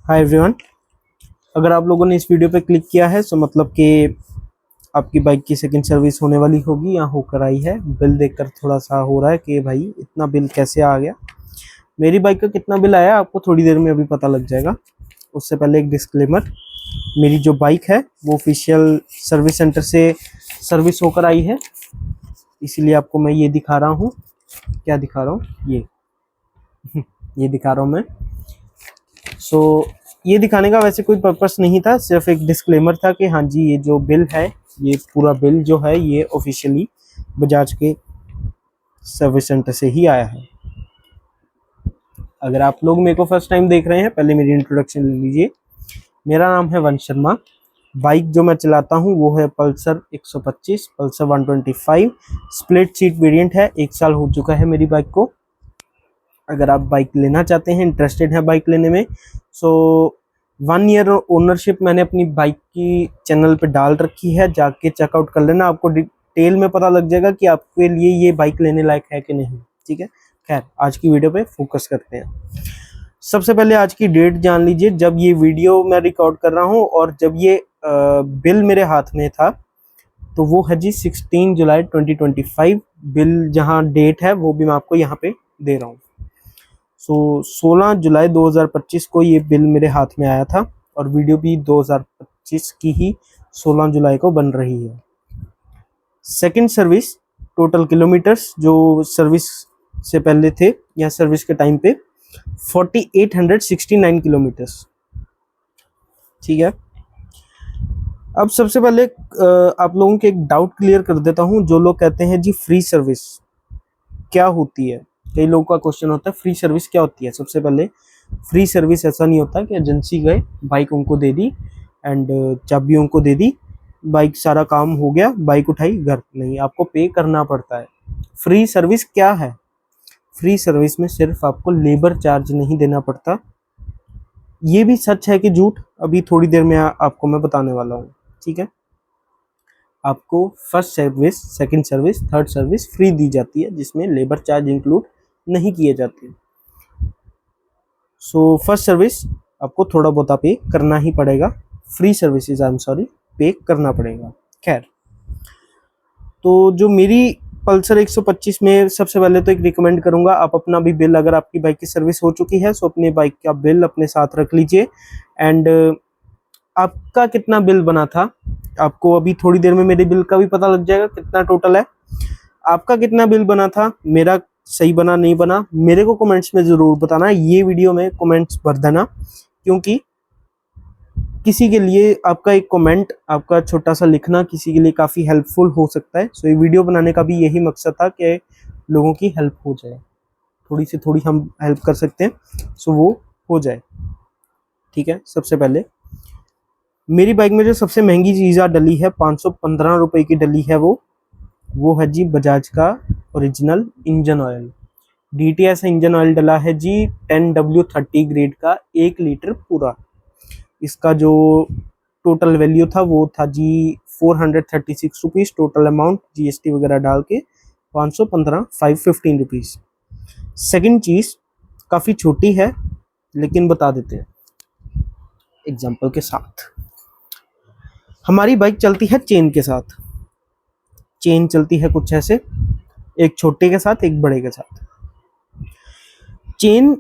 Hi everyone. अगर आप लोगों ने इस वीडियो पे क्लिक किया है तो मतलब कि आपकी बाइक की सेकंड सर्विस होने वाली होगी या होकर आई है। बिल देखकर थोड़ा सा हो रहा है कि भाई इतना बिल कैसे आ गया। मेरी बाइक का कितना बिल आया आपको थोड़ी देर में अभी पता लग जाएगा। उससे पहले एक डिस्क्लेमर, मेरी जो बाइक है वो ऑफिशियल सर्विस सेंटर से सर्विस होकर आई है, इसीलिए आपको मैं ये दिखा रहा हूँ। क्या दिखा रहा हूँ? ये दिखा रहा हूँ मैं। ये दिखाने का वैसे कोई पर्पस नहीं था, सिर्फ एक डिस्क्लेमर था कि हाँ जी ये जो बिल है, ये पूरा बिल जो है ये ऑफिशियली बजाज के सर्विस सेंटर से ही आया है। अगर आप लोग मेरे को फर्स्ट टाइम देख रहे हैं, पहले मेरी इंट्रोडक्शन ले लीजिए। मेरा नाम है वंश शर्मा। बाइक जो मैं चलाता हूँ वो है Pulsar 125, Pulsar 125 split seat variant है। 1 साल हो चुका है मेरी बाइक को। अगर आप बाइक लेना चाहते हैं, इंटरेस्टेड हैं बाइक लेने में, सो 1 ईयर ओनरशिप मैंने अपनी बाइक की चैनल पे डाल रखी है, जाके चेकआउट कर लेना। आपको डिटेल में पता लग जाएगा कि आपके लिए ये बाइक लेने लायक है कि नहीं। ठीक है, खैर आज की वीडियो पे फोकस करते हैं। सबसे पहले आज की डेट जान लीजिए, जब ये वीडियो मैं रिकॉर्ड कर रहा हूँ और जब ये बिल मेरे हाथ में था तो वो है जी 16 जुलाई 2025। बिल जहाँ डेट है वो भी मैं आपको यहाँ पे दे रहा हूँ। 16 जुलाई 2025 को ये बिल मेरे हाथ में आया था और वीडियो भी 2025 की ही 16 जुलाई को बन रही है। सेकंड सर्विस, टोटल किलोमीटर्स जो सर्विस से पहले थे या सर्विस के टाइम पे 4869 किलोमीटर्स। ठीक है, अब सबसे पहले आप लोगों के एक डाउट क्लियर कर देता हूं। जो लोग कहते हैं जी फ्री सर्विस क्या होती है, कई लोगों का क्वेश्चन होता है फ्री सर्विस क्या होती है। सबसे पहले फ्री सर्विस ऐसा नहीं होता कि एजेंसी गए, बाइक उनको दे दी एंड चाबी उनको दे दी, बाइक सारा काम हो गया, बाइक उठाई घर। नहीं, आपको पे करना पड़ता है। फ्री सर्विस क्या है? फ्री सर्विस में सिर्फ आपको लेबर चार्ज नहीं देना पड़ता। ये भी सच है कि झूठ, अभी थोड़ी देर में आपको मैं बताने वाला हूँ। ठीक है, आपको first service, second service, third service free दी जाती है, जिसमें लेबर चार्ज इंक्लूड नहीं किए जाते। सो फर्स्ट सर्विस आपको थोड़ा बहुत पे करना ही पड़ेगा। Free services I am sorry पे करना पड़ेगा। खैर, तो जो मेरी पल्सर 125 में सबसे पहले तो एक रिकमेंड करूंगा, आप अपना भी बिल, अगर आपकी बाइक की सर्विस हो चुकी है तो अपने बाइक का बिल अपने साथ रख लीजिए। एंड आपका कितना बिल बना था, आपको अभी थोड़ी देर में मेरे बिल का भी पता लग जाएगा कितना टोटल है। आपका कितना बिल बना था, मेरा सही बना नहीं बना, मेरे को कमेंट्स में जरूर बताना। ये वीडियो में कमेंट्स भर देना, क्योंकि किसी के लिए आपका एक कमेंट, आपका छोटा सा लिखना किसी के लिए काफ़ी हेल्पफुल हो सकता है। सो ये वीडियो बनाने का भी यही मकसद था कि लोगों की हेल्प हो जाए, थोड़ी से थोड़ी हम हेल्प कर सकते हैं, सो वो हो जाए। ठीक है, सबसे पहले मेरी बाइक में जो सबसे महंगी चीज़ डली है, 515 रुपये की डली है, वो है जी बजाज का original engine oil. DTS engine oil डला है जी 10W30 ग्रेड का 1 लीटर पूरा। इसका जो टोटल वैल्यू था वो था जी 436 रुपीज़, टोटल अमाउंट GST वगैरह डाल के 515 रुपीज़। सेकेंड चीज़ काफ़ी छोटी है लेकिन बता देते हैं एग्जाम्पल के साथ। हमारी बाइक चलती है चेन के साथ। चेन चलती है कुछ ऐसे, एक छोटे के साथ एक बड़े के साथ। चेन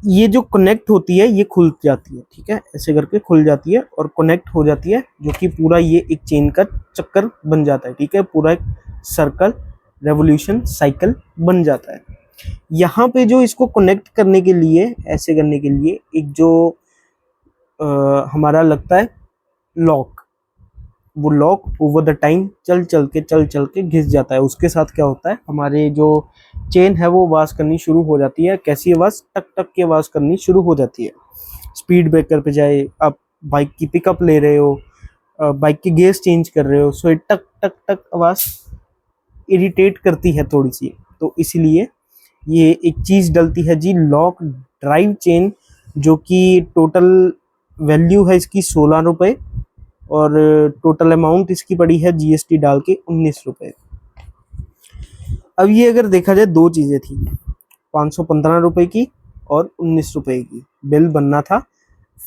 ये जो कनेक्ट होती है ये खुल जाती है, ठीक है, ऐसे करके खुल जाती है और कनेक्ट हो जाती है, जो कि पूरा ये एक चेन का चक्कर बन जाता है। ठीक है, पूरा एक सर्कल, रेवोल्यूशन, साइकिल बन जाता है। यहाँ पे जो इसको कनेक्ट करने के लिए, ऐसे करने के लिए एक जो हमारा लगता है लॉक, वो लॉक ओवर द टाइम चल चल के घिस जाता है। उसके साथ क्या होता है, हमारे जो चेन है वो आवाज़ करनी शुरू हो जाती है। कैसी आवाज़? टक टक की आवाज़ करनी शुरू हो जाती है। स्पीड ब्रेकर पे जाए, आप बाइक की पिकअप ले रहे हो, बाइक की गियर्स चेंज कर रहे हो, सो टक टक टक आवाज़ इरिटेट करती है थोड़ी सी। तो इसीलिए ये एक चीज़ डलती है जी, लॉक ड्राइव चेन, जो कि टोटल वैल्यू है इसकी 16 रुपये और टोटल अमाउंट इसकी पड़ी है GST डाल के 19 रुपये। अब ये अगर देखा जाए, दो चीज़ें थी, 515 रुपये की और 19 रुपये की बिल बनना था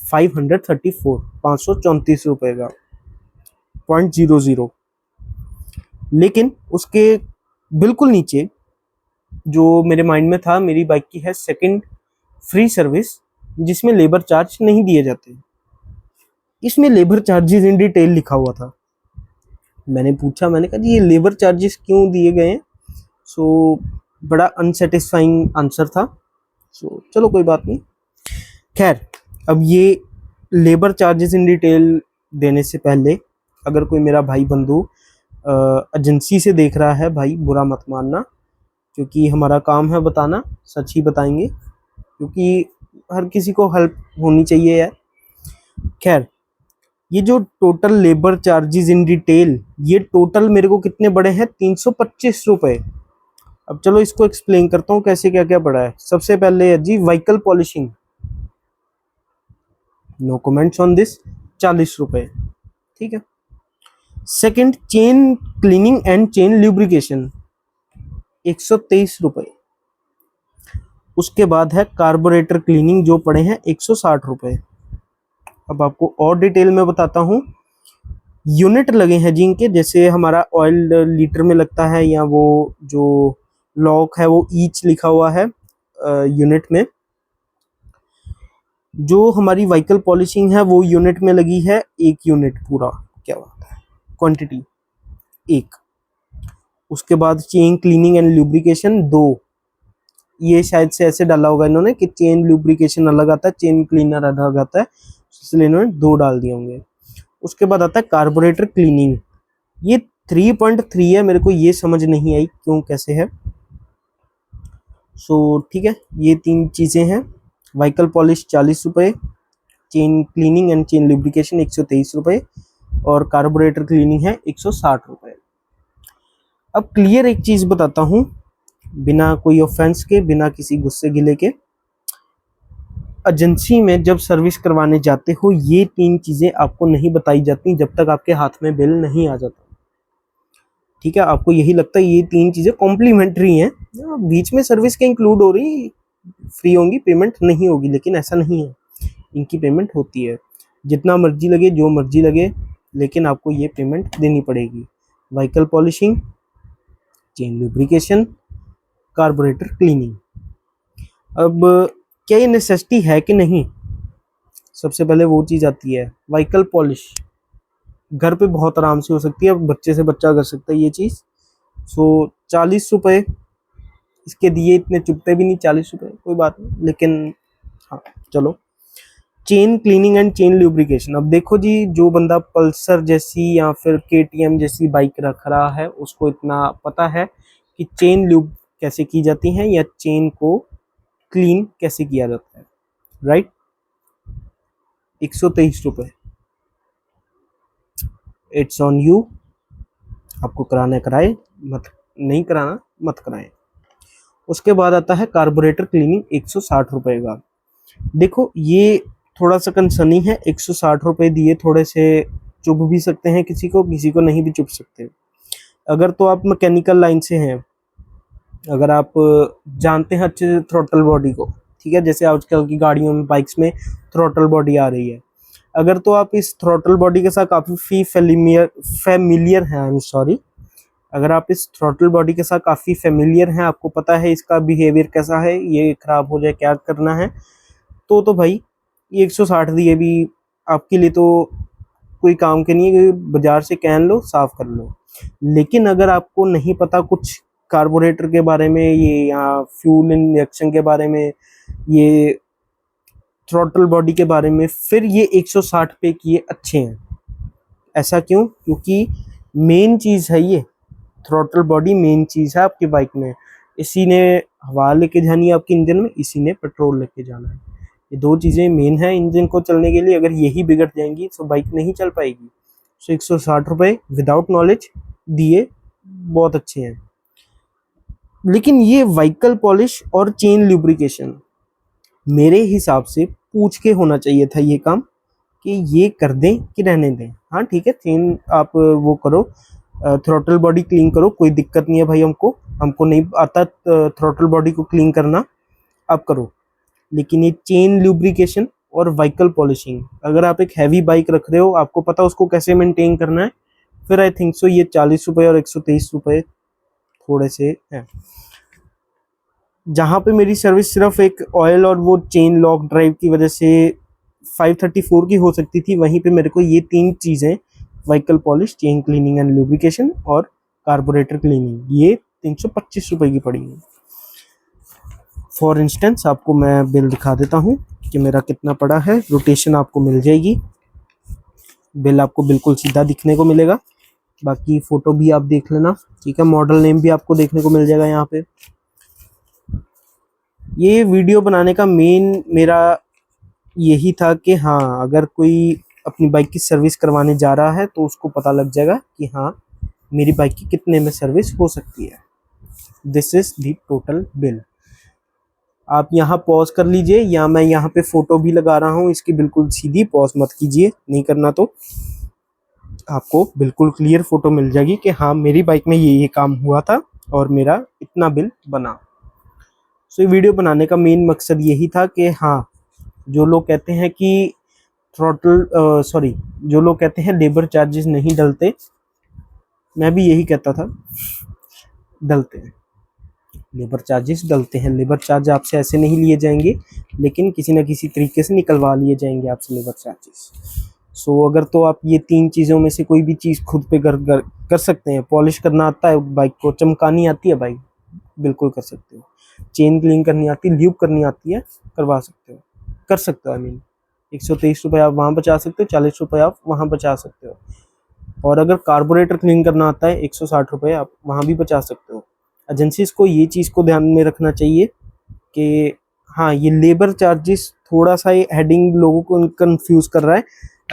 534, 534 रुपए का 0.00। लेकिन उसके बिल्कुल नीचे जो मेरे माइंड में था, मेरी बाइक की है सेकंड फ्री सर्विस, जिसमें लेबर चार्ज नहीं दिए जाते। इसमें लेबर चार्जेस इन डिटेल लिखा हुआ था। मैंने पूछा, मैंने कहा जी ये लेबर चार्जेस क्यों दिए गए हैं? सो बड़ा अनसेटिस्फाइंग आंसर था। सो चलो कोई बात नहीं। खैर, अब ये लेबर चार्जेस इन डिटेल देने से पहले अगर कोई मेरा भाई बंधु एजेंसी से देख रहा है, भाई बुरा मत मानना, क्योंकि हमारा काम है बताना, सच ही बताएंगे, क्योंकि हर किसी को हेल्प होनी चाहिए यार। खैर, ये जो total labour charges in detail, ये टोटल मेरे को कितने बड़े हैं? 325 रुपए। अब चलो इसको एक्सप्लेन करता हूँ कैसे क्या क्या पड़ा है। सबसे पहले है जी vehicle polishing, no comments on this, 40 रुपए, ठीक है। Second, chain cleaning and chain lubrication, 123 रुपए। उसके बाद है कार्बोरेटर क्लीनिंग, जो पड़े हैं 160 रुपए। अब आपको और डिटेल में बताता हूँ। यूनिट लगे हैं जिनके, जैसे हमारा ऑयल लीटर में लगता है, या वो जो लॉक है वो ईच लिखा हुआ है यूनिट में। जो हमारी व्हीकल पॉलिशिंग है वो यूनिट में लगी है, 1 यूनिट पूरा, क्या बात है, क्वांटिटी 1। उसके बाद चेन क्लीनिंग एंड लुब्रिकेशन 2, ये शायद से ऐसे डाला होगा इन्होंने कि चेन लुब्रिकेशन अलग आता है, चेन क्लीनर अलग आता है, इसलिए इन्होंने 2 डाल दिए होंगे। उसके बाद आता है कार्बोरेटर क्लीनिंग, ये 3.3 है, मेरे को ये समझ नहीं आई क्यों कैसे है। सो ठीक है, ये 3 चीज़ें हैं। व्हीकल पॉलिश 40 रुपये, chain cleaning and chain lubrication 123 रुपये, और कार्बोरेटर क्लीनिंग है 160 रुपये। अब क्लियर एक चीज़ बताता हूँ, बिना कोई ऑफेंस के, बिना किसी गुस्से गिले के, एजेंसी में जब सर्विस करवाने जाते हो ये 3 चीज़ें आपको नहीं बताई जाती जब तक आपके हाथ में बिल नहीं आ जाता, ठीक है। आपको यही लगता है ये 3 चीज़ें कॉम्प्लीमेंट्री हैं, बीच में सर्विस के इंक्लूड हो रही, फ्री होंगी, पेमेंट नहीं होगी, लेकिन ऐसा नहीं है, इनकी पेमेंट होती है, जितना मर्जी लगे, जो मर्जी लगे, लेकिन आपको ये पेमेंट देनी पड़ेगी। Vehicle polishing, chain lubrication, carburettor cleaning. अब क्या ये नेसेसिटी है कि नहीं? सबसे पहले वो चीज़ आती है, व्हीकल पॉलिश घर पे बहुत आराम से हो सकती है, बच्चे से बच्चा कर सकता है ये चीज़। सो 40 रुपये इसके दिए, इतने चुभते भी नहीं 40 रुपये, कोई बात नहीं, लेकिन हाँ चलो। Chain cleaning and chain lubrication, अब देखो जी, जो बंदा पल्सर जैसी या फिर KTM जैसी बाइक रख रहा है उसको इतना पता है कि चेन ल्यूब कैसे की जाती हैं या चेन को क्लीन कैसे किया जाता है, राइट। 123 रुपये, इट्स ऑन यू, आपको कराना कराए, मत नहीं कराना मत कराएं। उसके बाद आता है कार्बोरेटर क्लीनिंग 160 रुपये का। देखो ये थोड़ा सा कंसर्निंग है, 160 रुपये दिए थोड़े से चुभ भी सकते हैं किसी को, किसी को नहीं भी चुभ सकते। अगर तो आप मैकेनिकल लाइन से हैं, अगर आप जानते हैं अच्छे से थ्रोटल बॉडी को, ठीक है, जैसे आजकल की गाड़ियों में, बाइक्स में थ्रोटल बॉडी आ रही है, अगर तो आप इस थ्रोटल बॉडी के साथ काफ़ी फेमिलियर हैं, आई एम सॉरी, अगर आप इस थ्रोटल बॉडी के साथ काफ़ी फेमिलियर हैं, आपको पता है इसका बिहेवियर कैसा है, ये ख़राब हो जाए क्या करना है, तो भाई ये 160 दिए भी आपके लिए तो कोई काम के नहीं है, बाजार से कैन लो, साफ कर लो। लेकिन अगर आपको नहीं पता कुछ कार्बोरेटर के बारे में, ये या फ्यूल इंजेक्शन के बारे में, ये थ्रोटल बॉडी के बारे में, फिर ये 160 पे किए अच्छे हैं। ऐसा क्यों? क्योंकि मेन चीज़ है ये थ्रोटल बॉडी, मेन चीज़ है आपकी बाइक में, इसी ने हवा लेके जानी है आपके इंजन में, इसी ने पेट्रोल लेके जाना है, ये 2 चीज़ें मेन है इंजन को चलने के लिए। अगर यही बिगड़ जाएंगी तो बाइक नहीं चल पाएगी। सो 160 रुपये विदाउट नॉलेज दिए बहुत अच्छे हैं। लेकिन ये व्हीकल पॉलिश और चेन लुब्रिकेशन मेरे हिसाब से पूछ के होना चाहिए था ये काम, कि ये कर दें कि रहने दें। हाँ ठीक है, चेन आप वो करो, थ्रोटल बॉडी क्लीन करो, कोई दिक्कत नहीं है भाई, हमको नहीं आता थ्रोटल बॉडी को क्लीन करना, आप करो। लेकिन ये चेन लुब्रिकेशन और व्हीकल पॉलिशिंग। अगर आप एक हैवी बाइक रख रहे हो, आपको पता उसको कैसे मेंटेन करना है, फिर आई थिंक सो ये 40 रुपये और 123 रुपये थोड़े से हैं। जहाँ पे मेरी सर्विस सिर्फ एक ऑयल और वो चेन लॉक ड्राइव की वजह से 534 की हो सकती थी, वहीं पे मेरे को ये 3 चीज़ें, vehicle polish, chain cleaning and lubrication और कार्बोरेटर क्लीनिंग, ये 325 रुपये की पड़ी है। फॉर इंस्टेंस आपको मैं बिल दिखा देता हूँ कि मेरा कितना पड़ा है। रोटेशन आपको मिल जाएगी, बिल आपको बिल्कुल सीधा दिखने को मिलेगा। बाकी फ़ोटो भी आप देख लेना, ठीक है। मॉडल नेम भी आपको देखने को मिल जाएगा यहाँ पे। ये वीडियो बनाने का मेन मेरा यही था कि हाँ, अगर कोई अपनी बाइक की सर्विस करवाने जा रहा है तो उसको पता लग जाएगा कि हाँ, मेरी बाइक की कितने में सर्विस हो सकती है। This is the total bill. आप यहाँ पॉज कर लीजिए, या मैं यहाँ पे फ़ोटो भी लगा रहा हूँ इसकी, बिल्कुल सीधी, पॉज मत कीजिए, नहीं करना तो आपको बिल्कुल क्लियर फ़ोटो मिल जाएगी कि हाँ, मेरी बाइक में ये काम हुआ था और मेरा इतना बिल बना। सो ये वीडियो बनाने का मेन मकसद यही था कि हाँ, जो लोग कहते हैं कि जो लोग कहते हैं लेबर चार्जेस नहीं डलते, मैं भी यही कहता था, डलते हैं, लेबर चार्जेस डलते हैं। लेबर चार्ज आपसे ऐसे नहीं लिए जाएंगे, लेकिन किसी न किसी तरीके से निकलवा लिए जाएंगे आपसे लेबर चार्जेस। सो अगर तो आप ये 3 चीज़ों में से कोई भी चीज़ खुद पे कर सकते हैं, पॉलिश करना आता है बाइक को, चमकानी आती है बाइक, बिल्कुल कर सकते हो। चेन क्लीन करनी आती है, ल्यूब करनी आती है, करवा सकते हो, कर सकते हो। आई मीन 123 रुपये आप वहाँ बचा सकते हो, 40 रुपये आप वहाँ बचा सकते हो। और अगर कार्बोरेटर क्लीन करना आता है, 160 रुपये आप वहाँ भी बचा सकते हो। एजेंसीज को ये चीज़ को ध्यान में रखना चाहिए कि हाँ, ये लेबर चार्जेस थोड़ा सा ये हेडिंग लोगों को कंफ्यूज कर रहा है।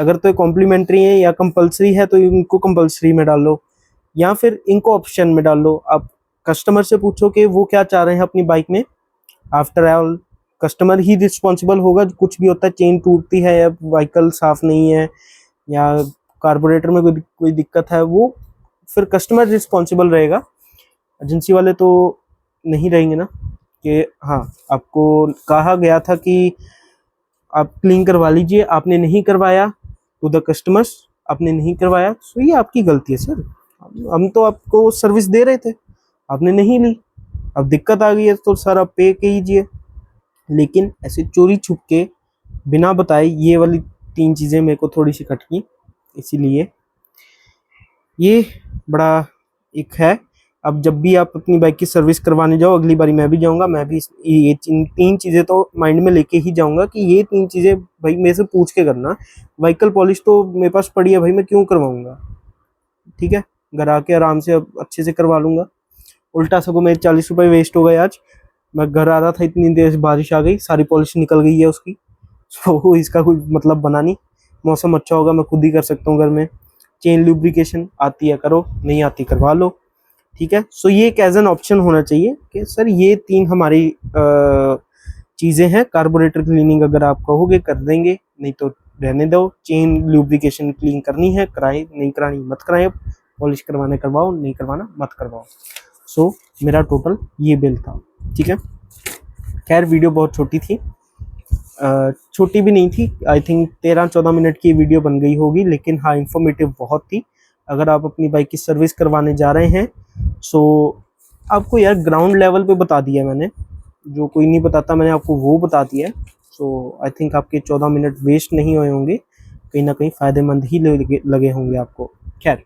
अगर तो ये कॉम्प्लीमेंट्री है या कंपलसरी है तो इनको कंपलसरी में डाल लो, या फिर इनको ऑप्शन में डाल लो। आप कस्टमर से पूछो कि वो क्या चाह रहे हैं अपनी बाइक में। आफ्टर ऑल कस्टमर ही रिस्पॉन्सिबल होगा, कुछ भी होता है, चेन टूटती है या व्हीकल साफ़ नहीं है या कार्बोरेटर में कोई दिक्कत है, वो फिर कस्टमर रिस्पॉन्सिबल रहेगा। एजेंसी वाले तो नहीं रहेंगे ना कि हाँ, आपको कहा गया था कि आप क्लीन करवा लीजिए, आपने नहीं करवाया, टू द कस्टमर्स, आपने नहीं करवाया, तो ये आपकी गलती है सर। हम तो आपको सर्विस दे रहे थे, आपने नहीं ली, अब दिक्कत आ गई है तो सर आप पे कीजिए। लेकिन ऐसे चोरी छुप के बिना बताए ये वाली 3 चीज़ें मेरे को थोड़ी सी खटकी, इसीलिए ये बड़ा एक है। अब जब भी आप अपनी बाइक की सर्विस करवाने जाओ, अगली बारी मैं भी जाऊंगा, मैं भी ये 3 चीज़ें तो माइंड में लेके ही जाऊंगा कि ये 3 चीज़ें भाई मेरे से पूछ के करना। व्हीकल पॉलिश तो मेरे पास पड़ी है भाई, मैं क्यों करवाऊंगा, ठीक है, घर आके आराम से अच्छे से करवा लूँगा। उल्टा सगों मेरे 40 रुपये वेस्ट हो गए। आज मैं घर आ रहा था, इतनी देर बारिश आ गई, सारी पॉलिश निकल गई है उसकी। सो इसका कोई मतलब बना नहीं। मौसम अच्छा होगा, मैं खुद ही कर सकता हूँ घर में। चेन लुब्रिकेशन आती है करो, नहीं आती करवा लो, ठीक है। सो ये एक एज एन ऑप्शन होना चाहिए कि सर ये 3 हमारी चीज़ें हैं। कार्बोरेटर क्लीनिंग अगर आप कहोगे कर देंगे, नहीं तो रहने दो। चेन लुब्रिकेशन क्लीन करनी है, कराएं, नहीं करानी मत कराएं, पॉलिश करवाने करवाओ, नहीं करवाना मत करवाओ। सो मेरा टोटल ये बिल था, ठीक है। खैर वीडियो बहुत छोटी थी, छोटी भी नहीं थी, आई थिंक 13-14 मिनट की वीडियो बन गई होगी, लेकिन हाँ, इंफॉर्मेटिव बहुत थी। अगर आप अपनी बाइक की सर्विस करवाने जा रहे हैं, सो आपको यार ग्राउंड लेवल पे बता दिया मैंने, जो कोई नहीं बताता मैंने आपको वो बता दिया है। सो आई थिंक आपके 14 मिनट वेस्ट नहीं हुए होंगे, कहीं ना कहीं फ़ायदेमंद ही लगे होंगे आपको। खैर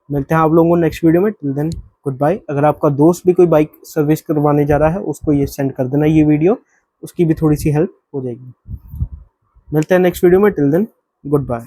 मिलते हैं आप लोगों को नेक्स्ट वीडियो में, टिल देन गुड बाय। अगर आपका दोस्त भी कोई बाइक सर्विस करवाने जा रहा है, उसको ये सेंड कर देना ये वीडियो, उसकी भी थोड़ी सी हेल्प हो जाएगी। मिलते हैं नेक्स्ट वीडियो में, टिल देन गुड बाय।